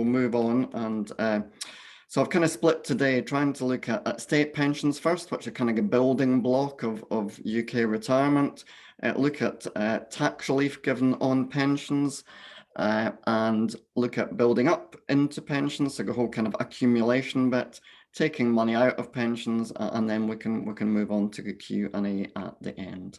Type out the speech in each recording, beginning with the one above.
We'll move on, and so I've kind of split today trying to look at state pensions first, which are kind of a building block of UK retirement, look at tax relief given on pensions, and look at building up into pensions, so the whole kind of accumulation bit, taking money out of pensions, and then we can move on to the Q&A at the end.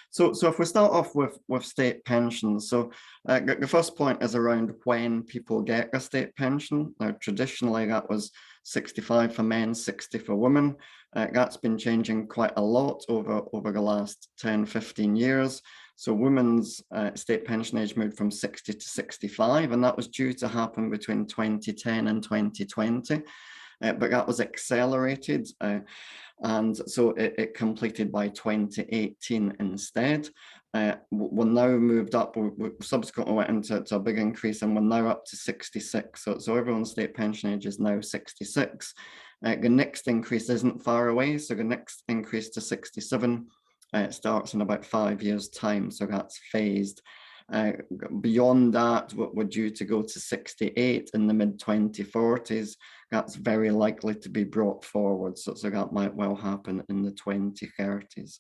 So if we start off with state pensions, so the first point is around when people get a state pension. Now, traditionally, that was 65 for men, 60 for women. That's been changing quite a lot over the last 10, 15 years. So women's state pension age moved from 60 to 65, and that was due to happen between 2010 and 2020. But that was accelerated, and so it completed by 2018 instead. We're now moved up, we subsequently went into a big increase, and we're now up to 66. So everyone's state pension age is now 66. The next increase isn't far away, so the next increase to 67 starts in about 5 years' time, so that's phased. Beyond that, we're due to go to 68 in the mid-2040s. That's very likely to be brought forward, so that might well happen in the 2030s.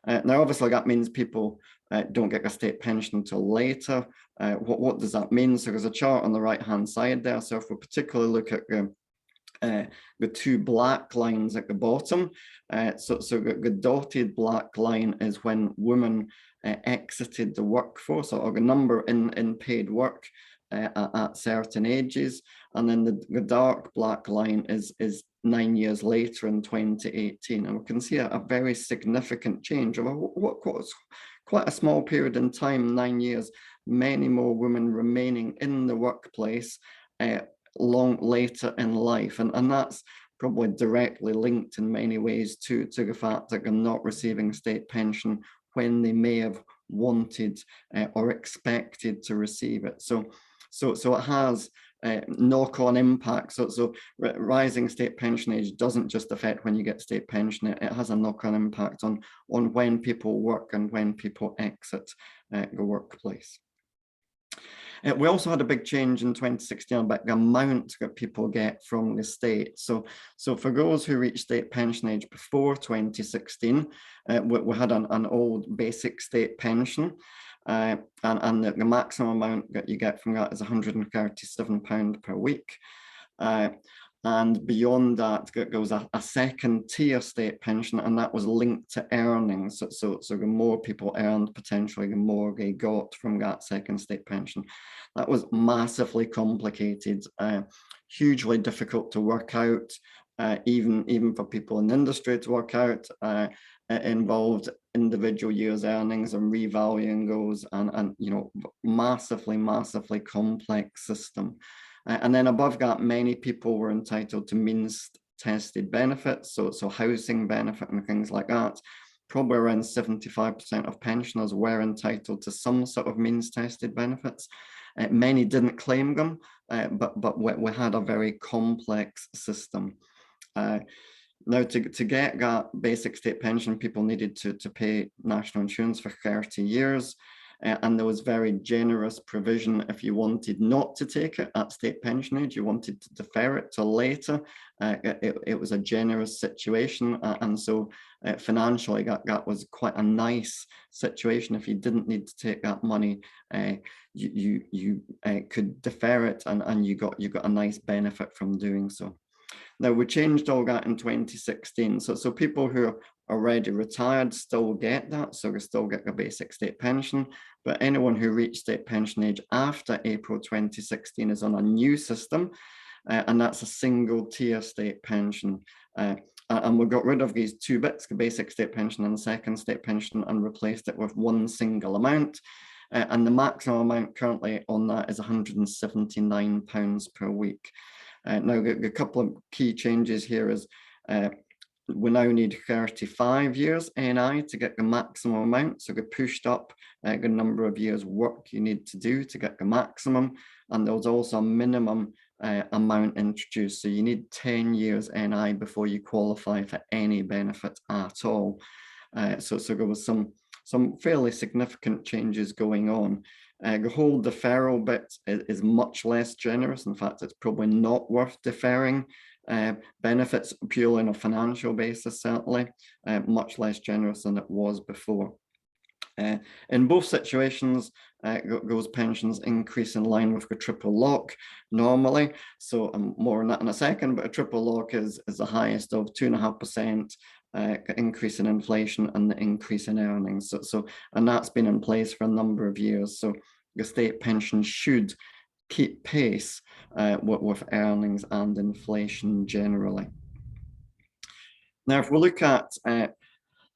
Now, obviously, that means people don't get a state pension until later. What does that mean? So there's a chart on the right-hand side there. So if we particularly look at the two black lines at the bottom, so the dotted black line is when women exited the workforce, or the number in paid work at certain ages, and then the dark black line is 9 years later in 2018, and we can see a very significant change over what was quite a small period in time, 9 years. Many more women remaining in the workplace long later in life, and that's probably directly linked in many ways to the fact that they're not receiving state pension when they may have wanted or expected to receive it. So it has knock-on impacts. So rising state pension age doesn't just affect when you get state pension, it has a knock-on impact on when people work and when people exit the workplace. We also had a big change in 2016 about the amount that people get from the state. So for those who reached state pension age before 2016, we had an old basic state pension, and the maximum amount that you get from that is £137 per week. And beyond that, there was a second tier state pension, and that was linked to earnings. So the more people earned, potentially, the more they got from that second state pension. That was massively complicated, hugely difficult to work out, even for people in the industry to work out. It involved individual years' earnings and revaluing those, and massively complex system. And then above that, many people were entitled to means tested benefits, so housing benefit and things like that. Probably around 75% of pensioners were entitled to some sort of means tested benefits. Many didn't claim them, but we had a very complex system. Now, to get that basic state pension, people needed to pay national insurance for 30 years. And there was very generous provision if you wanted not to take it at state pension age, you wanted to defer it till later. It was a generous situation, and so financially that was quite a nice situation. If you didn't need to take that money, you could defer it, and you got a nice benefit from doing so. Now, we changed all that in 2016. So people who are already retired still get that. So they still get a basic state pension. But anyone who reached state pension age after April 2016 is on a new system. And that's a single tier state pension. And we got rid of these two bits, the basic state pension and the second state pension, and replaced it with one single amount. And the maximum amount currently on that is £179 per week. Now, a couple of key changes here is we now need 35 years NI to get the maximum amount. So they pushed up the number of years work you need to do to get the maximum. And there was also a minimum amount introduced. So you need 10 years NI before you qualify for any benefit at all. So there was some fairly significant changes going on. The whole deferral bit is much less generous. In fact, it's probably not worth deferring benefits purely on a financial basis, certainly, much less generous than it was before. In both situations, those pensions increase in line with the triple lock normally. So more on that in a second, but a triple lock is the highest of 2.5% increase in inflation and the increase in earnings. And that's been in place for a number of years. So the state pension should keep pace with earnings and inflation generally. Now, if we look at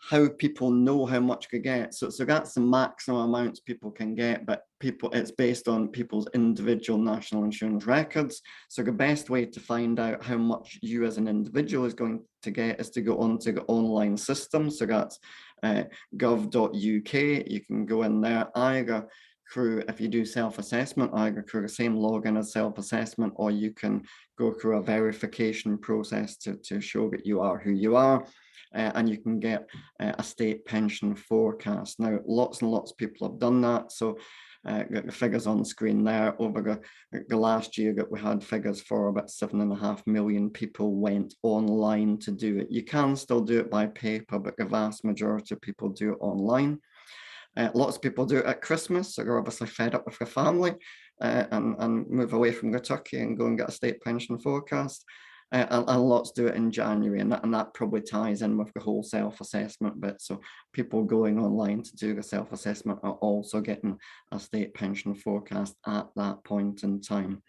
how people know how much they get. So that's the maximum amounts people can get, but it's based on people's individual national insurance records. So the best way to find out how much you as an individual is going to get is to go onto the online system. So that's gov.uk. You can go in there either through, if you do self-assessment, either through the same login as self-assessment, or you can go through a verification process to show that you are who you are. And you can get a state pension forecast. Now, lots and lots of people have done that. So the figures on the screen there, over the last year that we had figures for about 7.5 million people went online to do it. You can still do it by paper, but the vast majority of people do it online. Lots of people do it at Christmas, so they're obviously fed up with their family and move away from their turkey and go and get a state pension forecast. And lots do it in January, and that probably ties in with the whole self-assessment bit. So people going online to do the self-assessment are also getting a state pension forecast at that point in time.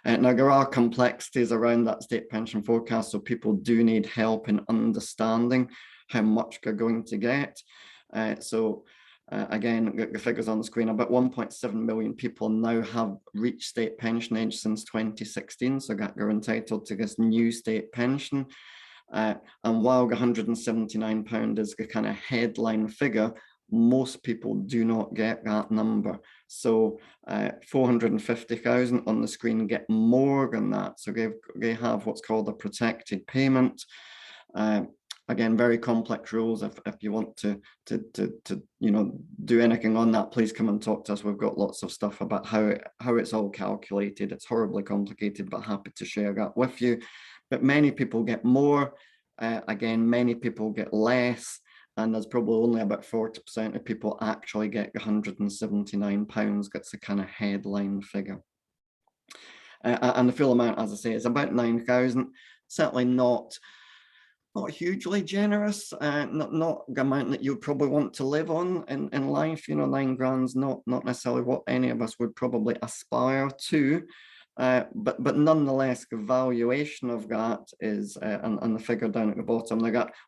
Now, there are complexities around that state pension forecast, so people do need help in understanding how much they're going to get. Again, the figures on the screen, about 1.7 million people now have reached state pension age since 2016, so they're entitled to this new state pension. And while the £179 is the kind of headline figure, most people do not get that number. So 450,000 on the screen get more than that. So they have what's called a protected payment. Again, very complex rules. If you want to do anything on that, please come and talk to us. We've got lots of stuff about how it's all calculated. It's horribly complicated, but happy to share that with you. But many people get more. Again, many people get less, and there's probably only about 40% of people actually get the £179. That's the kind of headline figure. And the full amount, as I say, is about 9,000. Certainly not hugely generous, not the amount that you probably want to live on in life. £9 grand's not necessarily what any of us would probably aspire to, but nonetheless, the valuation of that is, and the figure down at the bottom,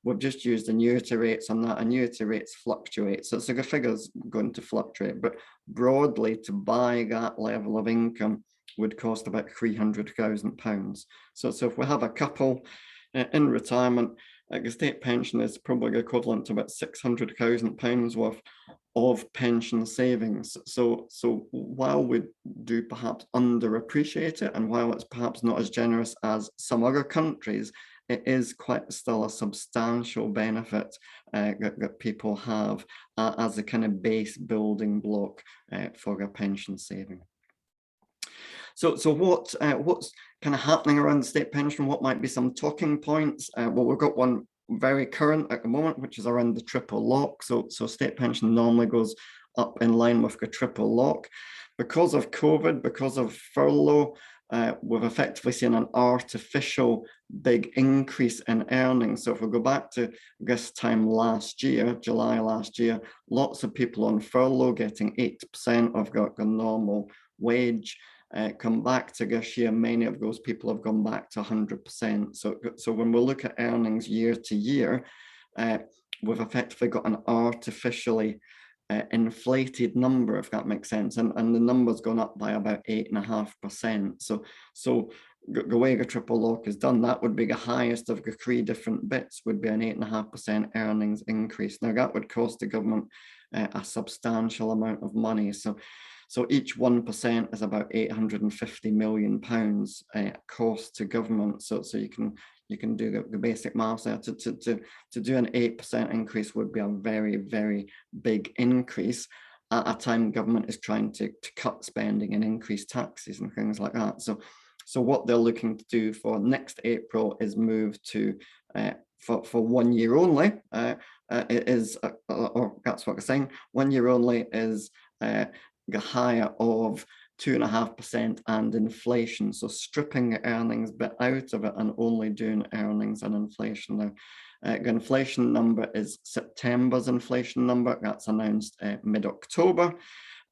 we've just used annuity rates on that. Annuity rates fluctuate, so the figure's going to fluctuate, but broadly, to buy that level of income would cost about £300,000. So if we have a couple in retirement, the state pension is probably equivalent to about £600,000 worth of pension savings. So while we do perhaps underappreciate it, and while it's perhaps not as generous as some other countries, it is quite still a substantial benefit that people have as a kind of base building block for their pension saving. So what's kind of happening around the state pension? What might be some talking points? Well, we've got one very current at the moment, which is around the triple lock. So state pension normally goes up in line with the triple lock. Because of COVID, because of furlough, we've effectively seen an artificial big increase in earnings. So if we go back to this time last year, July last year, lots of people on furlough getting 80% of their normal wage. Come back to this year, many of those people have gone back to 100%. So when we look at earnings year to year, we've effectively got an artificially inflated number, if that makes sense, and the number's gone up by about 8.5%. So the way the triple lock is done, that would be the highest of the three different bits, would be an 8.5% earnings increase. Now that would cost the government a substantial amount of money. So each 1% is about £850 million cost to government. So you can do the basic maths there. To do an 8% increase would be a very, very big increase. at a time government is trying to cut spending and increase taxes and things like that. So what they're looking to do for next April is move to for 1 year only. Or that's what they're saying. 1 year only is the higher of 2.5% and inflation. So stripping the earnings bit out of it and only doing earnings and inflation. Now, the inflation number is September's inflation number. That's announced mid-October.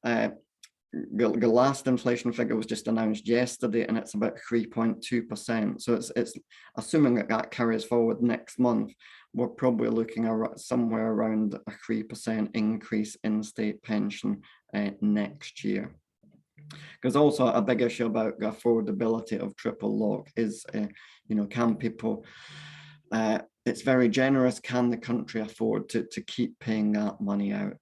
The last inflation figure was just announced yesterday, and it's about 3.2%. So it's assuming that carries forward next month, we're probably looking at somewhere around a 3% increase in state pension next year. There's also a big issue about the affordability of triple lock. Is can people? It's very generous. Can the country afford to keep paying that money out?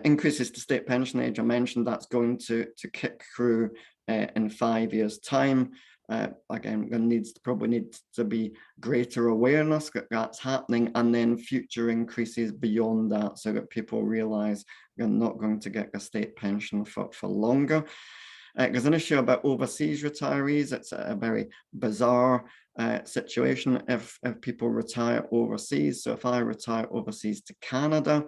Increases to state pension age, I mentioned that's going to kick through in 5 years' time. Again, there probably needs to be greater awareness that that's happening, and then future increases beyond that, so that people realize they're not going to get a state pension for longer. There's an issue about overseas retirees. It's a very bizarre situation if people retire overseas. So if I retire overseas to Canada,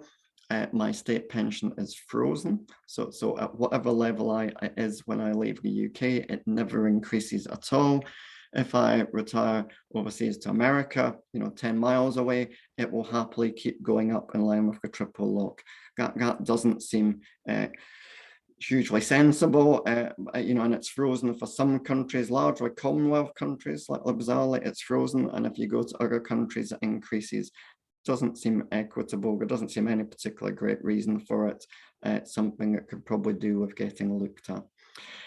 my state pension is frozen. So at whatever level I is when I leave the UK, it never increases at all. If I retire overseas to America, 10 miles away, it will happily keep going up in line with the triple lock. That doesn't seem hugely sensible, and it's frozen for some countries, largely Commonwealth countries, like bizarrely, it's frozen. And if you go to other countries, it increases. Doesn't seem equitable. There doesn't seem any particular great reason for it. It's something that could probably do with getting looked at.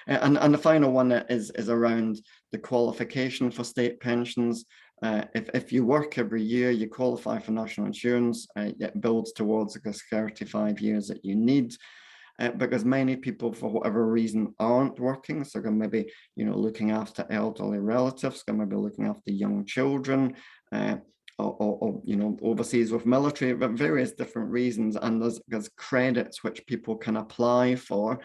And the final one is around the qualification for state pensions. If you work every year, you qualify for national insurance. It builds towards the 35 years that you need. Because many people, for whatever reason, aren't working. So they're maybe, looking after elderly relatives, they're maybe looking after young children, or overseas with military, but various different reasons. And there's credits which people can apply for,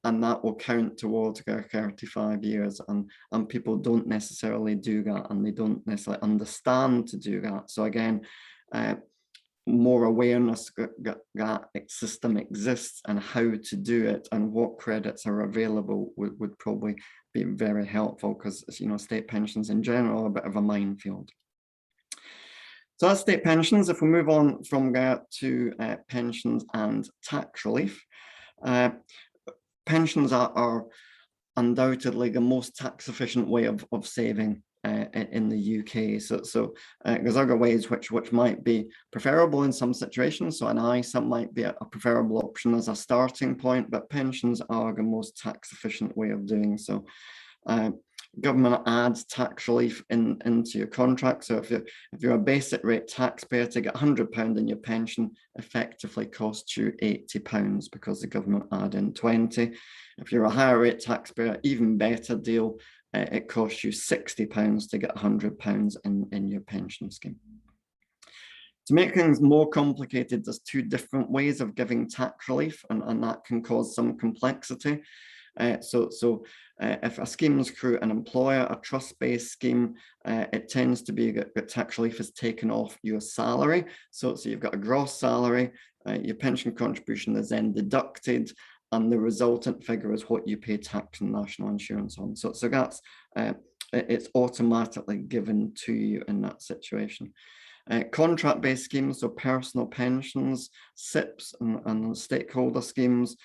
and that will count towards their 35 years. And people don't necessarily do that, and they don't necessarily understand to do that. So again, more awareness that system exists and how to do it and what credits are available would probably be very helpful, because state pensions in general are a bit of a minefield. So that's state pensions. If we move on from there to pensions and tax relief, pensions are undoubtedly the most tax efficient way of saving in the UK. So there's other ways which might be preferable in some situations. So an ISA might be a preferable option as a starting point, but pensions are the most tax efficient way of doing so. Government adds tax relief into your contract. So if you're a basic rate taxpayer, to get £100 in your pension effectively costs you £80 because the government add in 20. If you're a higher rate taxpayer, even better deal, it costs you £60 to get £100 in your pension scheme. To make things more complicated, there's two different ways of giving tax relief, and that can cause some complexity. If a scheme is through an employer, a trust-based scheme, it tends to be that tax relief is taken off your salary. So you've got a gross salary, your pension contribution is then deducted, and the resultant figure is what you pay tax and national insurance on. So that's it's automatically given to you in that situation. Contract-based schemes, so personal pensions, SIPs, and stakeholder schemes,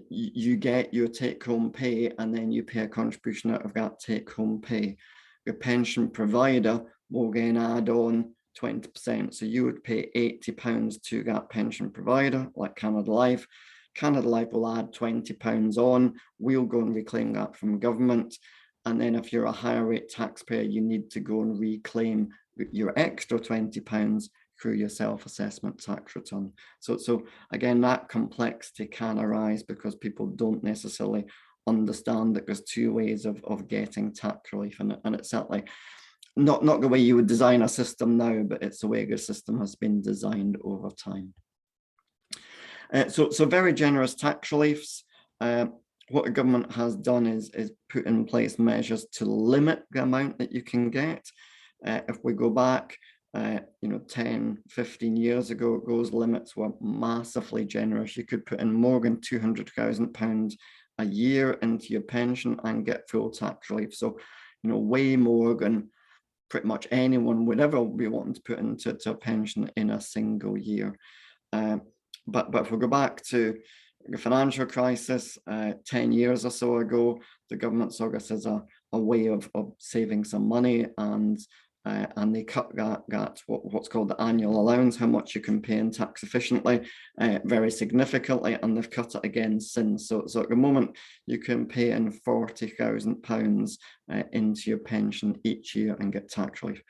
you get your take-home pay, and then you pay a contribution out of that take-home pay. Your pension provider will then add on 20%. So you would pay £80 to that pension provider, like Canada Life. Canada Life will add £20 on. We'll go and reclaim that from government. And then if you're a higher rate taxpayer, you need to go and reclaim your extra £20 through your self-assessment tax return. So again, that complexity can arise because people don't necessarily understand that there's two ways of getting tax relief, and it's certainly not the way you would design a system now, but it's the way the system has been designed over time. So very generous tax reliefs. What the government has done is put in place measures to limit the amount that you can get. If we go back, 10, 15 years ago, those limits were massively generous. You could put in more than £200,000 a year into your pension and get full tax relief. So, way more than pretty much anyone would ever be wanting to put into a pension in a single year. But if we go back to the financial crisis 10 years or so ago, the government saw this as a way of saving some money, and they cut what's called the annual allowance, how much you can pay in tax efficiently, very significantly, and they've cut it again since. So at the moment, you can pay in £40,000 into your pension each year and get tax relief.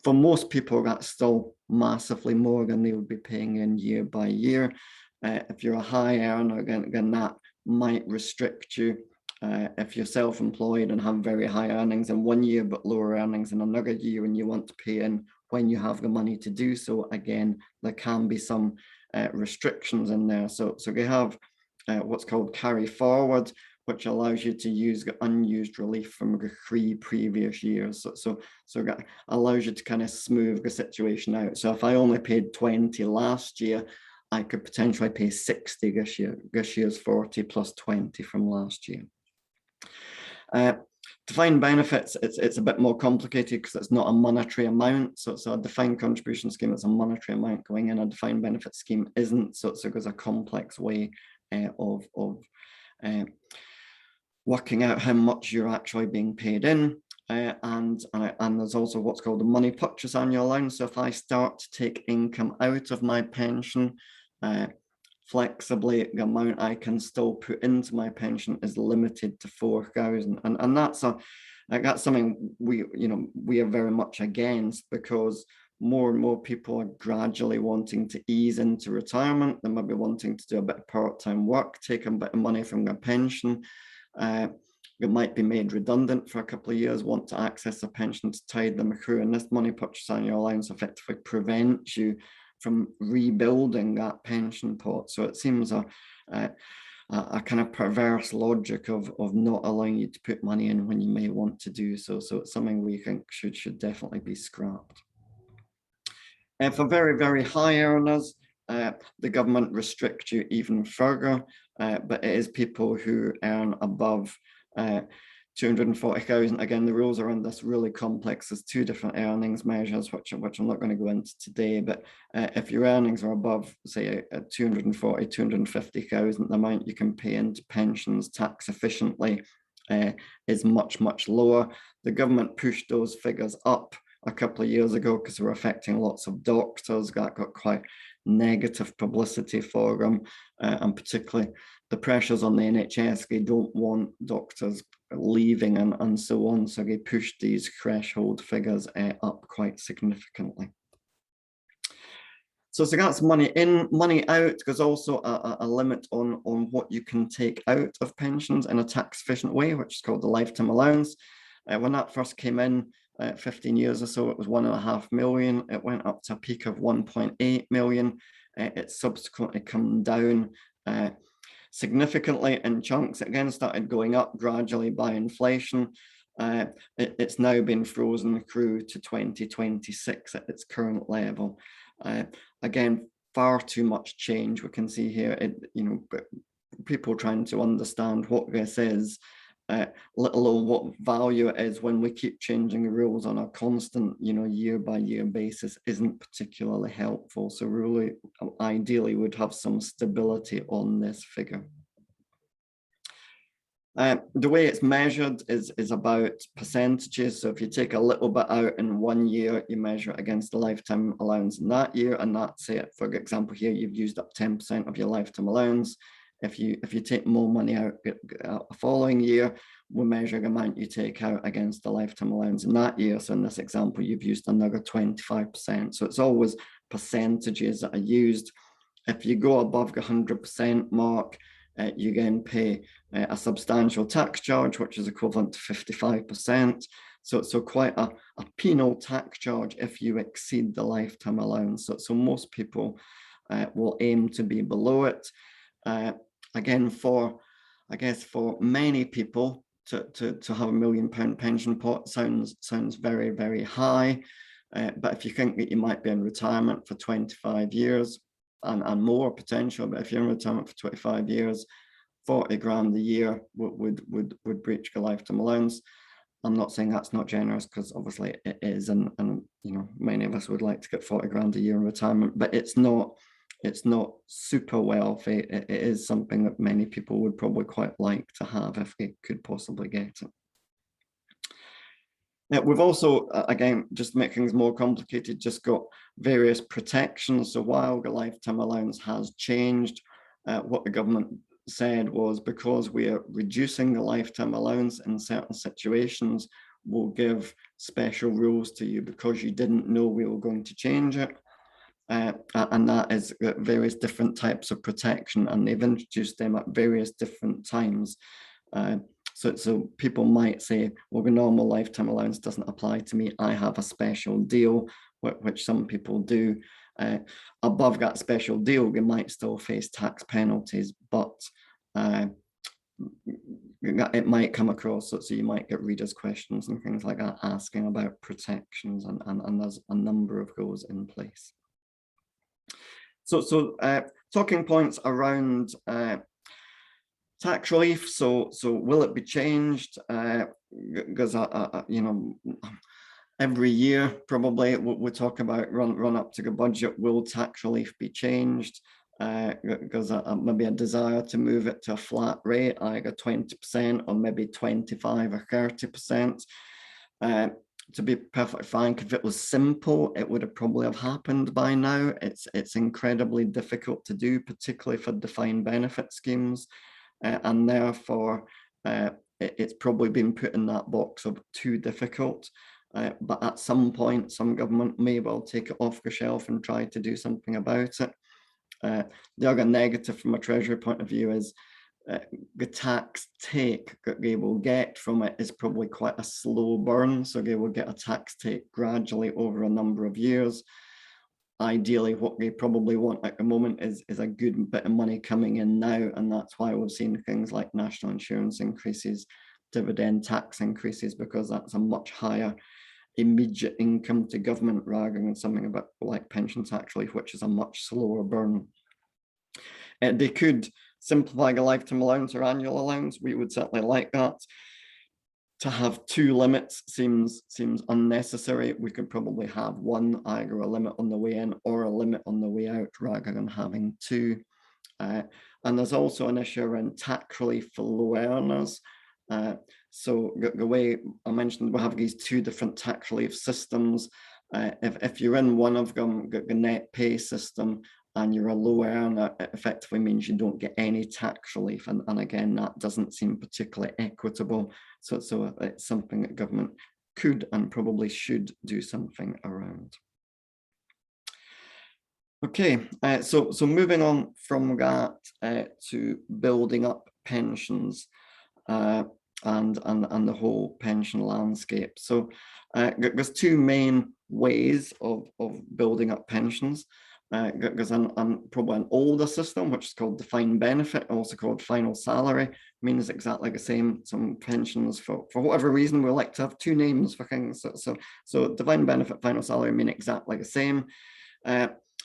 For most people, that's still massively more than they would be paying in year by year. If you're a high earner, again, that might restrict you. If you're self-employed and have very high earnings in one year but lower earnings in another year, and you want to pay in when you have the money to do so, again, there can be some restrictions in there. So they have what's called carry forward, which allows you to use the unused relief from the 3 previous years. So that allows you to kind of smooth the situation out. So if I only paid 20 last year, I could potentially pay 60 this year. This year's 40 plus 20 from last year. Defined benefits, it's a bit more complicated because it's not a monetary amount. So a defined contribution scheme is a monetary amount going in. A defined benefit scheme isn't. So there's a complex way of working out how much you're actually being paid in. And there's also what's called the money purchase annual allowance. So if I start to take income out of my pension, flexibly, the amount I can still put into my pension is limited to 4,000, and that's something we are very much against, because more and more people are gradually wanting to ease into retirement. They might be wanting to do a bit of part-time work, take a bit of money from their pension. It might be made redundant for a couple of years, want to access a pension to tide them through, and this money purchase annual allowance effectively prevents you from rebuilding that pension pot. So it seems a kind of perverse logic of not allowing you to put money in when you may want to do so. So it's something we think should definitely be scrapped. And for very, very high earners, the government restricts you even further, but it is people who earn above 240,000. Again, the rules around this really complex. There's 2 different earnings measures, which I'm not going to go into today. But if your earnings are above, say, 240, 250,000, the amount you can pay into pensions tax efficiently is much, much lower. The government pushed those figures up a couple of years ago because they were affecting lots of doctors. That got quite negative publicity for them, and particularly the pressures on the NHS. They don't want doctors leaving and so on, so they pushed these threshold figures up quite significantly. So that's money in. Money out, there's also a limit on what you can take out of pensions in a tax efficient way, which is called the lifetime allowance. When that first came in 15 years or so, it was 1.5 million. It went up to a peak of 1.8 million. It's subsequently come down significantly in chunks. It again started going up gradually by inflation. It's now been frozen through to 2026 at its current level. Again, far too much change. We can see here, people trying to understand what this is, let alone what value it is when we keep changing the rules on a constant, year by year basis, isn't particularly helpful. So really, ideally, would have some stability on this figure. The way it's measured is about percentages. So if you take a little bit out in 1 year, you measure it against the lifetime allowance in that year, and that's it. For example, here you've used up 10% of your lifetime allowance. If you take more money out the following year, we'll measure the amount you take out against the lifetime allowance in that year. So in this example, you've used another 25%. So it's always percentages that are used. If you go above the 100% mark, you then pay a substantial tax charge, which is equivalent to 55%. So quite a penal tax charge if you exceed the lifetime allowance. So most people will aim to be below it. Again, I guess for many people, to have £1 million pension pot sounds very, very high. But if you think that you might be in retirement for 25 years and more potential, but if you're in retirement for 25 years, 40 grand a year would breach your lifetime allowance. I'm not saying that's not generous, because obviously it is, and you know, many of us would like to get 40 grand a year in retirement, but it's not super wealthy. It is something that many people would probably quite like to have if they could possibly get it. Now, we've also, again, just to make things more complicated, just got various protections. So while the lifetime allowance has changed, what the government said was, because we are reducing the lifetime allowance in certain situations, we'll give special rules to you because you didn't know we were going to change it. And that is various different types of protection, and they've introduced them at various different times. So people might say, well, the normal lifetime allowance doesn't apply to me. I have a special deal, which some people do. Above that special deal, they might still face tax penalties, but it might come across, so you might get readers' questions and things like that asking about protections, and there's a number of those in place. So talking points around tax relief. So will it be changed? Because you know, every year probably we talk about run up to the budget. Will tax relief be changed? Because maybe a desire to move it to a flat rate, either 20% or maybe 25 or 30%. To be perfectly frank, if it was simple, it would have probably happened by now. It's incredibly difficult to do, particularly for defined benefit schemes, and therefore it's probably been put in that box of too difficult. But at some point, some government may well take it off the shelf and try to do something about it. The other negative from a Treasury point of view is the tax take that they will get from it is probably quite a slow burn. So they will get a tax take gradually over a number of years. Ideally, what they probably want at the moment is a good bit of money coming in now. And that's why we've seen things like national insurance increases, dividend tax increases, because that's a much higher immediate income to government rather than something about like pension tax relief, which is a much slower burn. They could simplify the lifetime allowance or annual allowance. We would certainly like that. To have two limits seems unnecessary. We could probably have one, either a limit on the way in or a limit on the way out, rather than having two. And there's also an issue around tax relief for low earners. So the way I mentioned, we have these two different tax relief systems. If you're in one of them, the net pay system, and you're a low earner, it effectively means you don't get any tax relief. And again, that doesn't seem particularly equitable. So it's something that government could and probably should do something around. Okay, so moving on from that to building up pensions and the whole pension landscape. So there's two main ways of building up pensions. Because I'm probably an older system, which is called defined benefit, also called final salary, means exactly the same. Some pensions, for whatever reason, we like to have two names for things. So defined benefit, final salary mean exactly the same.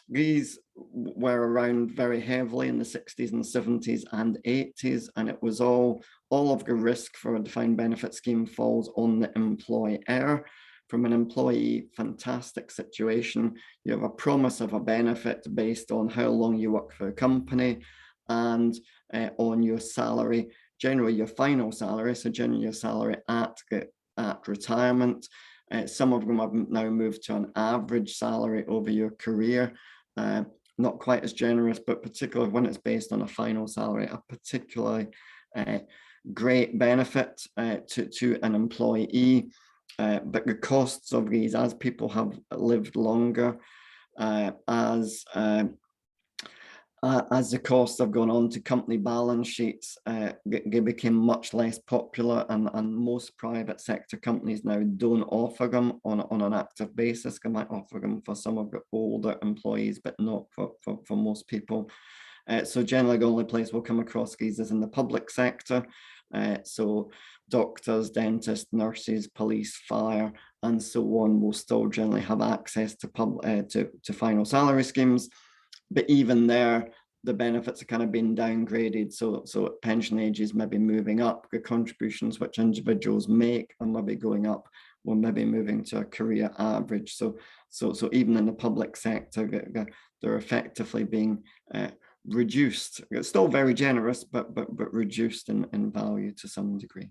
These were around very heavily in the 60s and 70s and 80s, and it was all of the risk for a defined benefit scheme falls on the employer. From an employee, fantastic situation. You have a promise of a benefit based on how long you work for a company and on your salary, generally your final salary, so generally your salary at retirement. Some of them have now moved to an average salary over your career. Not quite as generous, but particularly when it's based on a final salary, a particularly great benefit to an employee. But the costs of these, as people have lived longer, as as the costs have gone on to company balance sheets, they became much less popular, and most private sector companies now don't offer them on an active basis. They might offer them for some of the older employees, but not for most people. So generally the only place we'll come across these is in the public sector. So doctors, dentists, nurses, police, fire, and so on will still generally have access to final salary schemes. But even there, the benefits are kind of being downgraded. So pension ages may be moving up, the contributions which individuals make are maybe going up, or maybe moving to a career average. So even in the public sector, they're effectively being reduced. It's still very generous, but reduced in value to some degree.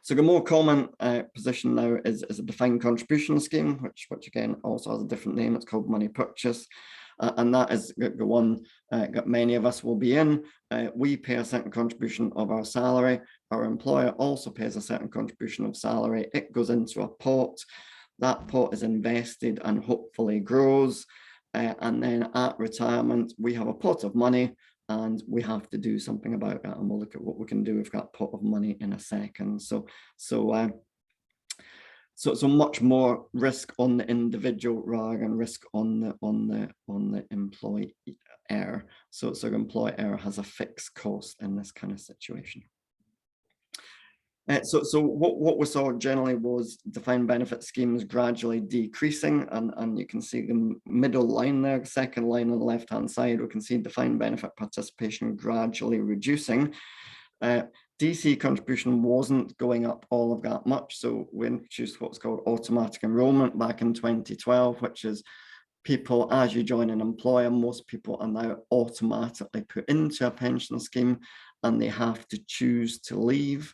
So the more common position now is a defined contribution scheme, which again also has a different name. It's called money purchase. And that is the one that many of us will be in. We pay a certain contribution of our salary. Our employer also pays a certain contribution of salary. It goes into a pot. That pot is invested and hopefully grows. And then at retirement, we have a pot of money and we have to do something about it. And we'll look at what we can do with that pot of money in a second. So much more risk on the individual rather than risk on the employer. So the employer has a fixed cost in this kind of situation. So what we saw generally was defined benefit schemes gradually decreasing, and you can see the middle line there, second line on the left hand side, we can see defined benefit participation gradually reducing. DC contribution wasn't going up all of that much, so we introduced what's called automatic enrollment back in 2012, which is people, as you join an employer, most people are now automatically put into a pension scheme and they have to choose to leave.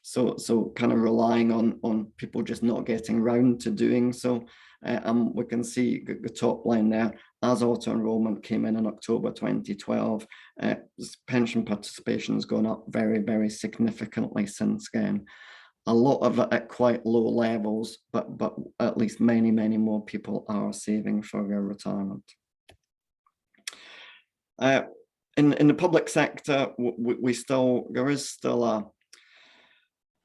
So kind of relying on people just not getting round to doing so. And we can see the top line there, as auto enrollment came in October 2012, pension participation has gone up very, very significantly since then. A lot of it at quite low levels, but at least many, many more people are saving for their retirement. In the public sector, there is still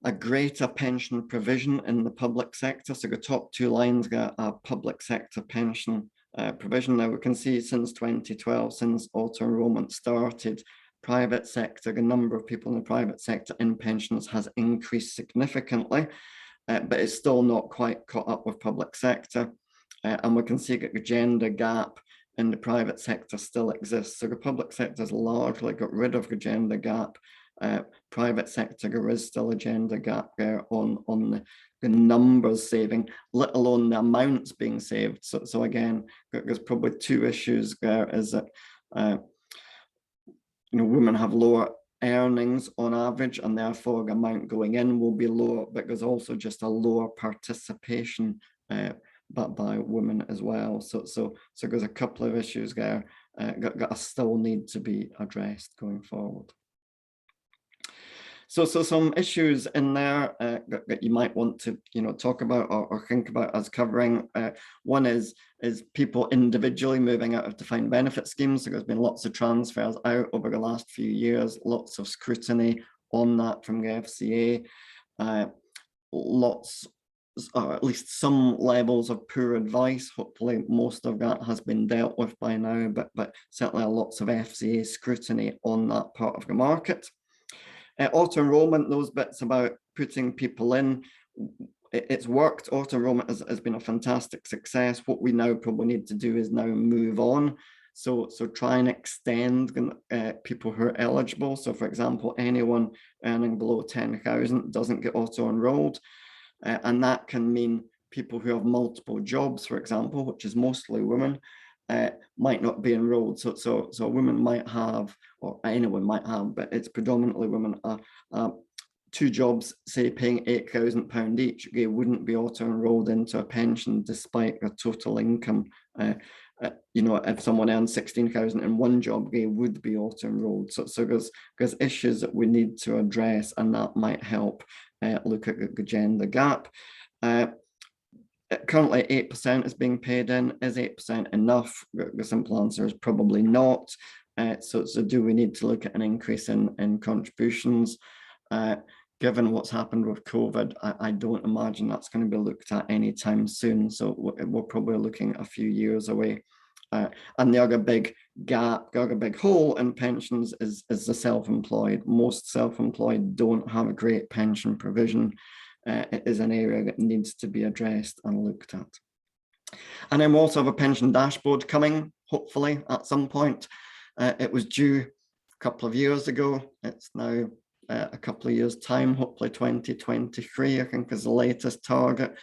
a greater pension provision in the public sector. So the top two lines got a public sector pension provision. Now we can see since 2012, since auto enrollment started, private sector, the number of people in the private sector in pensions has increased significantly, but it's still not quite caught up with public sector. And we can see that the gender gap in the private sector still exists. So the public sector has largely got rid of the gender gap. Private sector, there is still a gender gap there on the numbers saving, let alone the amounts being saved. So again, there's probably two issues there, is that women have lower earnings on average, and therefore the amount going in will be lower, but there's also just a lower participation but by women as well. So there's a couple of issues there that still need to be addressed going forward. So some issues in there that you might want to talk about or think about as covering. One is people individually moving out of defined benefit schemes. So there's been lots of transfers out over the last few years, lots of scrutiny on that from the FCA, lots, or at least some levels of poor advice. Hopefully most of that has been dealt with by now, but certainly lots of FCA scrutiny on that part of the market. Auto enrollment, those bits about putting people in, it's worked. Auto enrollment has been a fantastic success. What we now probably need to do is now move on. So try and extend people who are eligible. So for example, anyone earning below 10,000 doesn't get auto enrolled. And that can mean people who have multiple jobs, for example, which is mostly women, might not be enrolled. So a woman might have, or anyone might have, but it's predominantly women, two jobs, say paying £8,000 each, they wouldn't be auto enrolled into a pension despite their total income. If someone earns 16,000 in one job, they would be auto enrolled. So there's issues that we need to address, and that might help look at the gender gap. Currently 8% is being paid in. Is 8% enough? The simple answer is probably not. So do we need to look at an increase in contributions? Given what's happened with COVID, I don't imagine that's going to be looked at anytime soon. So we're probably looking a few years away. And the other big gap, the other big hole in pensions is the self-employed. Most self-employed don't have a great pension provision. It is an area that needs to be addressed and looked at. And then we also have a pension dashboard coming, hopefully, at some point. It was due a couple of years ago. It's now a couple of years' time, hopefully 2023, I think is the latest target.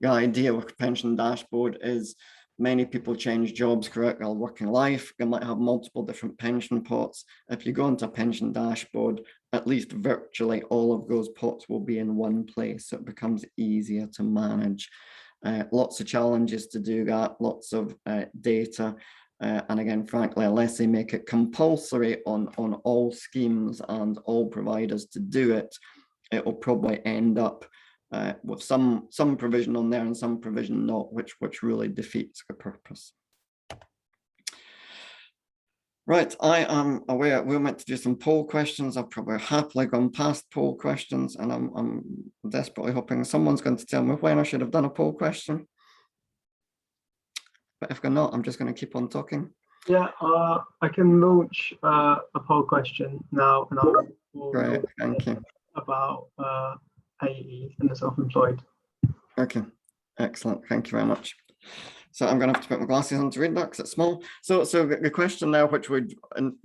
The idea with pension dashboard is many people change jobs throughout their working life. They might have multiple different pension pots. If you go into a pension dashboard, at least virtually all of those pots will be in one place. So it becomes easier to manage. Lots of challenges to do that, lots of data. And again, frankly, unless they make it compulsory on all schemes and all providers to do it, it will probably end up with some provision on there and some provision not, which really defeats the purpose. Right, I am aware we're meant to do some poll questions. I've probably happily gone past poll questions, and I'm desperately hoping someone's going to tell me when I should have done a poll question. But if they're not, I'm just going to keep on talking. Yeah, I can launch a poll question now, and I'll Great, thank you. About AE and the self-employed. Okay, excellent. Thank you very much. So I'm going to have to put my glasses on to read that because it's small. So the question now, which would be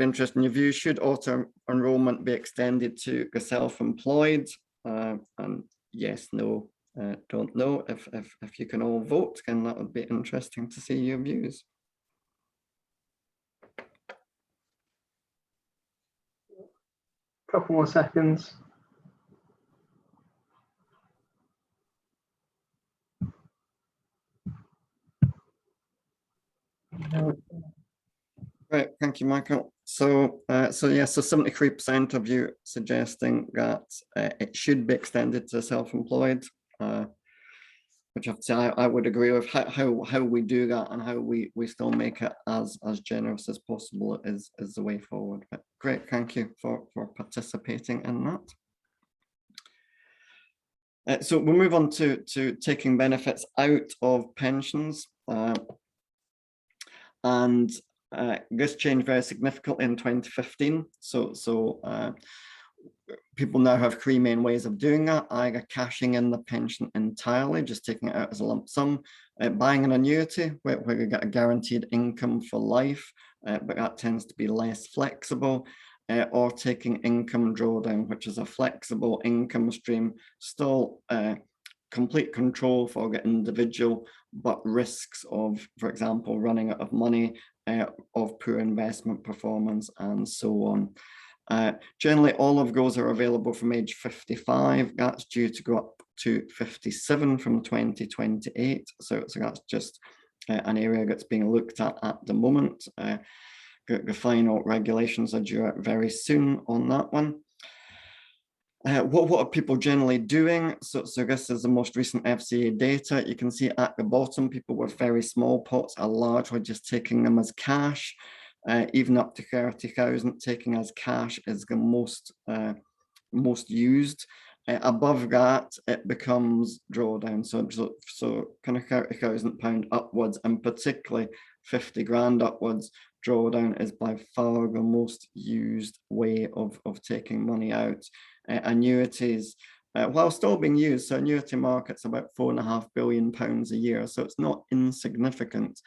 interested in your view, should auto enrollment be extended to the self-employed? And yes, no, don't know. If you can all vote, then that would be interesting to see your views. Couple more seconds. Right, thank you, Michael. So so 73% of you suggesting that it should be extended to self-employed, which I have to say I would agree with. How we do that and how we still make it as generous as possible is the way forward. But great, thank you for participating in that. So we'll move on to taking benefits out of pensions. And this changed very significantly in 2015. So people now have three main ways of doing that: either cashing in the pension entirely, just taking it out as a lump sum, buying an annuity where you get a guaranteed income for life, but that tends to be less flexible, or taking income drawdown, which is a flexible income stream, still complete control for the individual, but risks of, for example, running out of money, of poor investment performance, and so on. Generally, all of those are available from age 55. That's due to go up to 57 from 2028. So that's just an area that's being looked at the moment. The final regulations are due out very soon on that one. What are people generally doing? So this is the most recent FCA data. You can see at the bottom, people with very small pots are largely just taking them as cash. Even up to 30,000, taking as cash is the most used. Above that, it becomes drawdown. So kind of £30,000 upwards, and particularly 50 grand upwards, drawdown is by far the most used way of taking money out. Annuities, while still being used, so annuity market's about £4.5 billion a year, so it's not insignificant,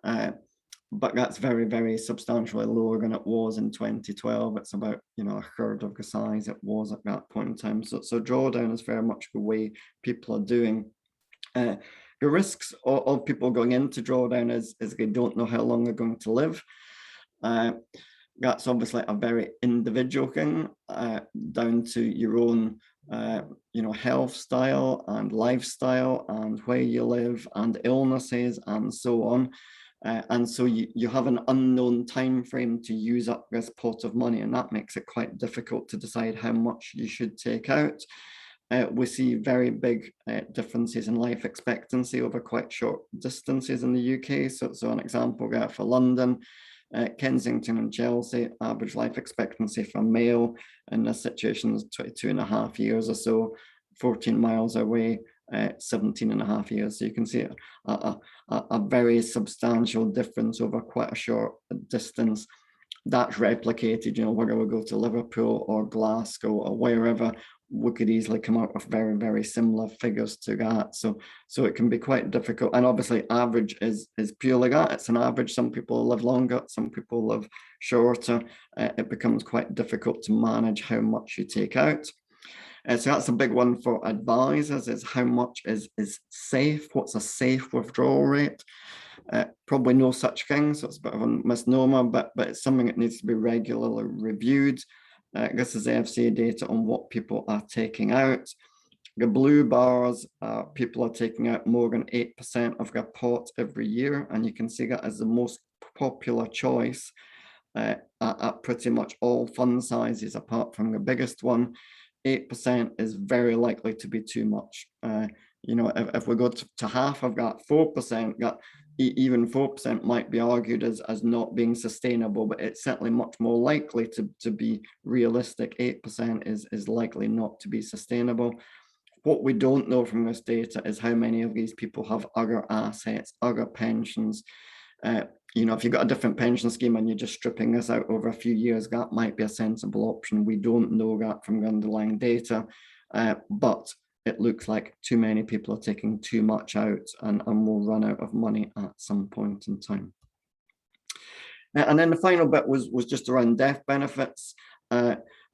but that's very, very substantially lower than it was in 2012. It's about a third of the size it was at that point in time. So drawdown is very much the way people are doing. The risks of people going into drawdown is they don't know how long they're going to live. That's obviously a very individual thing, down to your own health style and lifestyle and where you live and illnesses and so on. And so you have an unknown time frame to use up this pot of money, and that makes it quite difficult to decide how much you should take out. we see very big differences in life expectancy over quite short distances in the UK. So an example for London, Kensington and Chelsea, average life expectancy for a male in this situation is 22.5 years or so. 14 miles away, 17.5 years. So you can see a very substantial difference over quite a short distance. That's replicated, whether we go to Liverpool or Glasgow or wherever, we could easily come up with very, very similar figures to that. So it can be quite difficult. And obviously average is purely that. It's an average. Some people live longer, some people live shorter. It becomes quite difficult to manage how much you take out. So that's a big one for advisors, is how much is safe? What's a safe withdrawal rate? Probably no such thing, so it's a bit of a misnomer, but it's something that needs to be regularly reviewed. This is FCA data on what people are taking out. The blue bars, people are taking out more than 8% of their pot every year, and you can see that as the most popular choice at pretty much all fund sizes, apart from the biggest one. 8% is very likely to be too much. If we go to half of that, 4%, that even 4% might be argued as not being sustainable, but it's certainly much more likely to be realistic. 8% is likely not to be sustainable. What we don't know from this data is how many of these people have other assets, other pensions. If you've got a different pension scheme and you're just stripping this out over a few years, that might be a sensible option. We don't know that from the underlying data, but it looks like too many people are taking too much out and will run out of money at some point in time. And then the final bit was just around death benefits.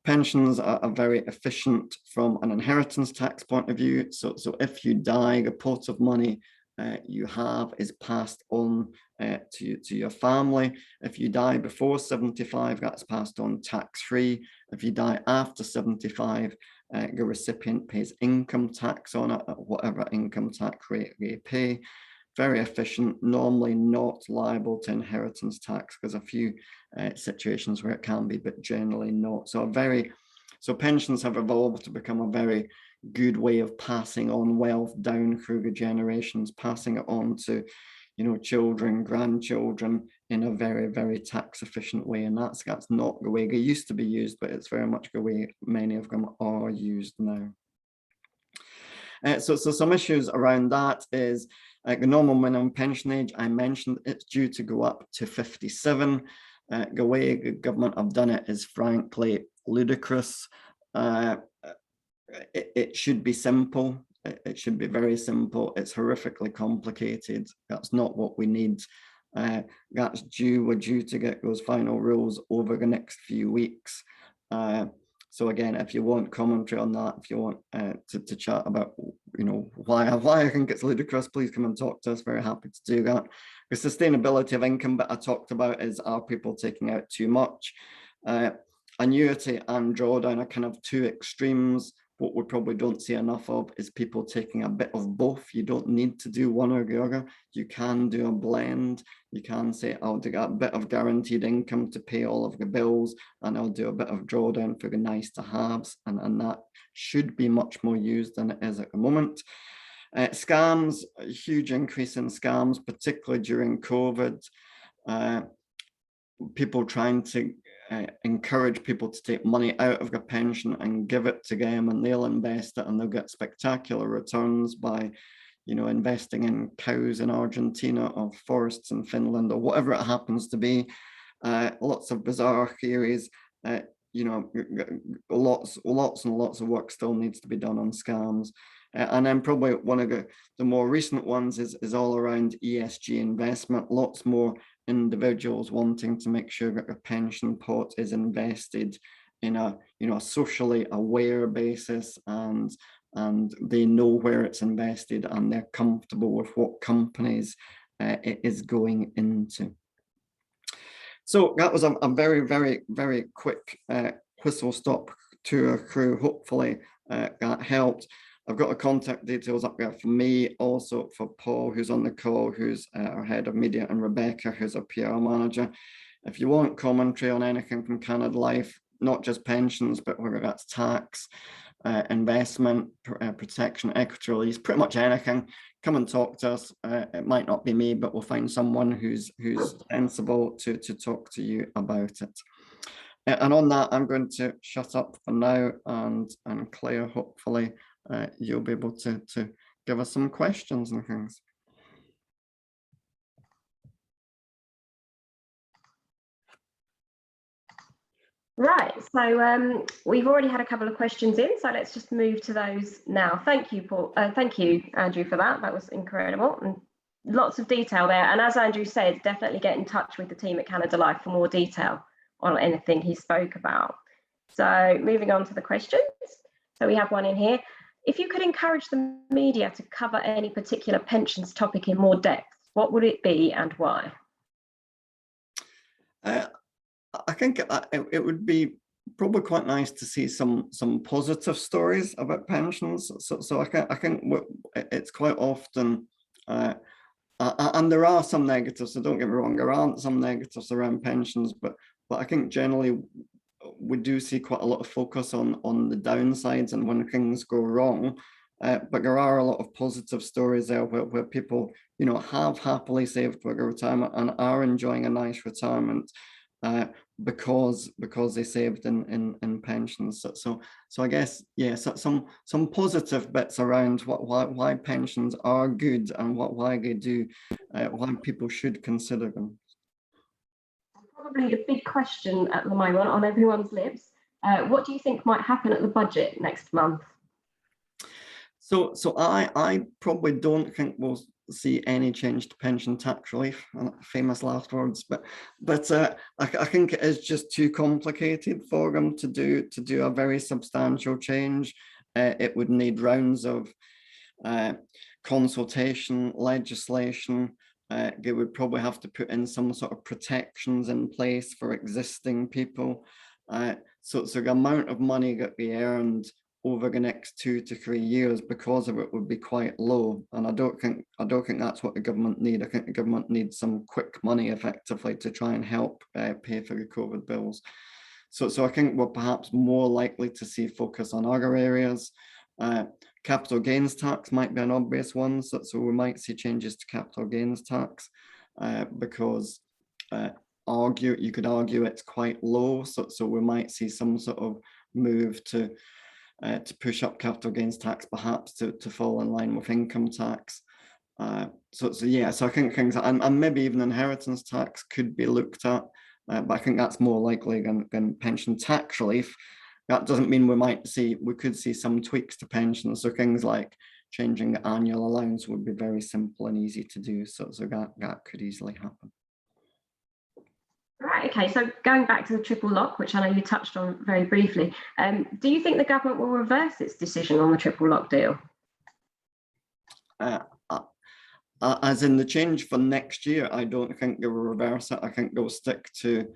Pensions are very efficient from an inheritance tax point of view. So if you die, the pot of money you have is passed on to your family. If you die before 75, that's passed on tax-free. If you die after 75, the recipient pays income tax on it at whatever income tax rate they pay. Very efficient, normally not liable to inheritance tax. There's a few situations where it can be, but generally not. So pensions have evolved to become a very good way of passing on wealth down through the generations, passing it on to children, grandchildren in a very, very tax efficient way. And that's not the way they used to be used, but it's very much the way many of them are used now. So some issues around that is the normal minimum pension age. I mentioned it's due to go up to 57. The way the government have done it is frankly ludicrous. It should be simple. It should be very simple. It's horrifically complicated. That's not what we need. That's due. We're due to get those final rules over the next few weeks. So again, if you want commentary on that, if you want to chat about why I think it's ludicrous, please come and talk to us. Very happy to do that. The sustainability of income that I talked about is, are people taking out too much? Annuity and drawdown are kind of two extremes. What we probably don't see enough of is people taking a bit of both. You don't need to do one or the other. You can do a blend. You can say, I'll do a bit of guaranteed income to pay all of the bills, and I'll do a bit of drawdown for the nice to haves. And that should be much more used than it is at the moment. Scams, a huge increase in scams, particularly during COVID. People trying to encourage people to take money out of their pension and give it to them, and they'll invest it and they'll get spectacular returns by investing in cows in Argentina or forests in Finland or whatever it happens to be. Lots of bizarre theories. Lots and lots of work still needs to be done on scams. And then probably one of the more recent ones is all around ESG investment. Lots more individuals wanting to make sure that a pension pot is invested in a socially aware basis, and they know where it's invested and they're comfortable with what companies it is going into. So that was a very, very, very quick whistle stop tour through. Hopefully that helped. I've got the contact details up there for me, also for Paul, who's on the call, who's our head of media, and Rebecca, who's our PR manager. If you want commentary on anything from Canada Life, not just pensions, but whether that's tax, investment, protection, equity release, pretty much anything, come and talk to us. It might not be me, but we'll find someone who's sensible to talk to you about it. And on that, I'm going to shut up for now, and Claire, hopefully you'll be able to give us some questions and things. Right, so we've already had a couple of questions in, so let's just move to those now. Thank you, Paul. Thank you, Andrew, for that. That was incredible and lots of detail there. And as Andrew said, definitely get in touch with the team at Canada Life for more detail on anything he spoke about. So moving on to the questions. So we have one in here. If you could encourage the media to cover any particular pensions topic in more depth, what would it be and why? I think it would be probably quite nice to see some positive stories about pensions. So I think it's quite often, and there are some negatives. So don't get me wrong, there aren't some negatives around pensions, but I think generally we do see quite a lot of focus on the downsides and when things go wrong. But there are a lot of positive stories there where people, have happily saved for their retirement and are enjoying a nice retirement. Because they saved in pensions. So I guess, yeah, so some positive bits around why pensions are good and why they do, why people should consider them. Probably the big question at the moment on everyone's lips. What do you think might happen at the budget next month? So I probably don't think we'll see any change to pension tax relief, famous last words, but I think it is just too complicated for them to do a very substantial change. It would need rounds of consultation, legislation. They would probably have to put in some sort of protections in place for existing people. So the amount of money that we earned over the next 2 to 3 years because of it would be quite low, and I don't think that's what the government need. I think the government needs some quick money effectively to try and help pay for the COVID bills. So I think we're perhaps more likely to see focus on other areas. Capital gains tax might be an obvious one, so we might see changes to capital gains tax because you could argue it's quite low, so we might see some sort of move to push up capital gains tax, perhaps to fall in line with income tax. So I think things, and maybe even inheritance tax could be looked at, but I think that's more likely than pension tax relief. That doesn't mean we could see some tweaks to pensions. So things like changing the annual allowance would be very simple and easy to do. So that could easily happen. Right, okay, so going back to the triple lock, which I know you touched on very briefly, do you think the government will reverse its decision on the triple lock deal? As in the change for next year, I don't think they will reverse it. I think they'll stick to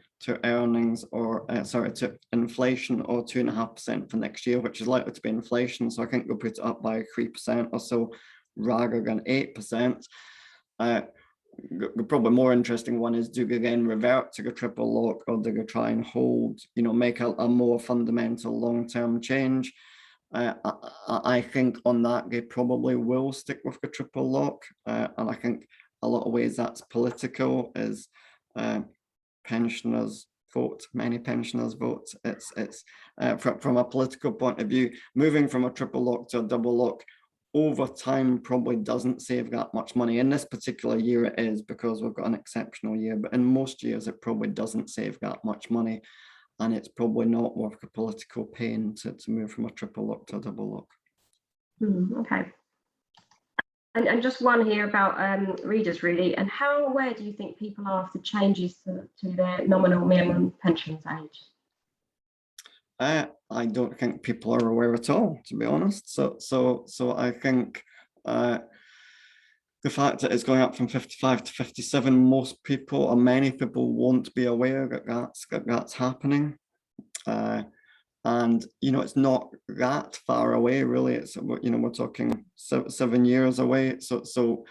earnings or to inflation or 2.5% for next year, which is likely to be inflation. So I think they'll put it up by 3% or so rather than 8%. The probably more interesting one is, do they then revert to the triple lock, or do they try and hold, make a more fundamental long-term change? I think on that they probably will stick with the triple lock, and I think a lot of ways that's political, is pensioners vote, many pensioners vote. It's from a political point of view, moving from a triple lock to a double lock over time probably doesn't save that much money. In this particular year it is, because we've got an exceptional year, but in most years it probably doesn't save that much money, and it's probably not worth the political pain to move from a triple lock to a double lock. Okay. And just one here about readers really, and how aware do you think people are of the changes to their nominal minimum pensions age? I don't think people are aware at all, to be honest. So I think the fact that it's going up from 55 to 57, most people, or many people, won't be aware that that's happening. And it's not that far away, really. It's we're talking 7 years away. So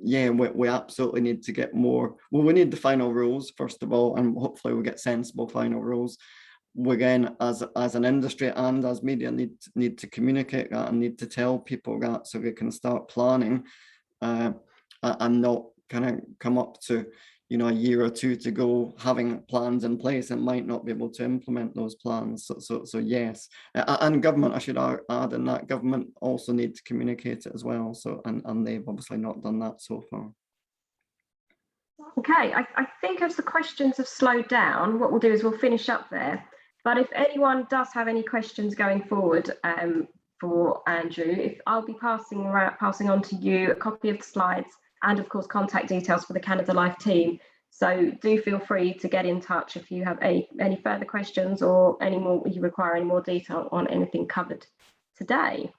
yeah, we absolutely need to get more. Well, we need the final rules first of all, and hopefully we get sensible final rules. we again, as an industry and as media, need to communicate that and need to tell people that, so we can start planning and not kind of come up to, you know, a year or two to go having plans in place and might not be able to implement those plans. So yes, and government, I should add, in that government also need to communicate it as well. So and they've obviously not done that so far. Okay, I think as the questions have slowed down, what we'll do is we'll finish up there. But if anyone does have any questions going forward for Andrew, I'll be passing on to you a copy of the slides and of course contact details for the Canada Life team. So do feel free to get in touch if you have any further questions or you require any more detail on anything covered today.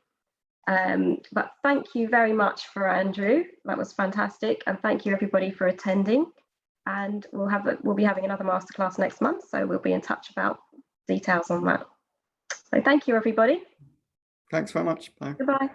But thank you very much for Andrew. That was fantastic, and thank you everybody for attending. And we'll be having another masterclass next month, so we'll be in touch about details on that. So thank you everybody. Thanks very much. Bye. Goodbye.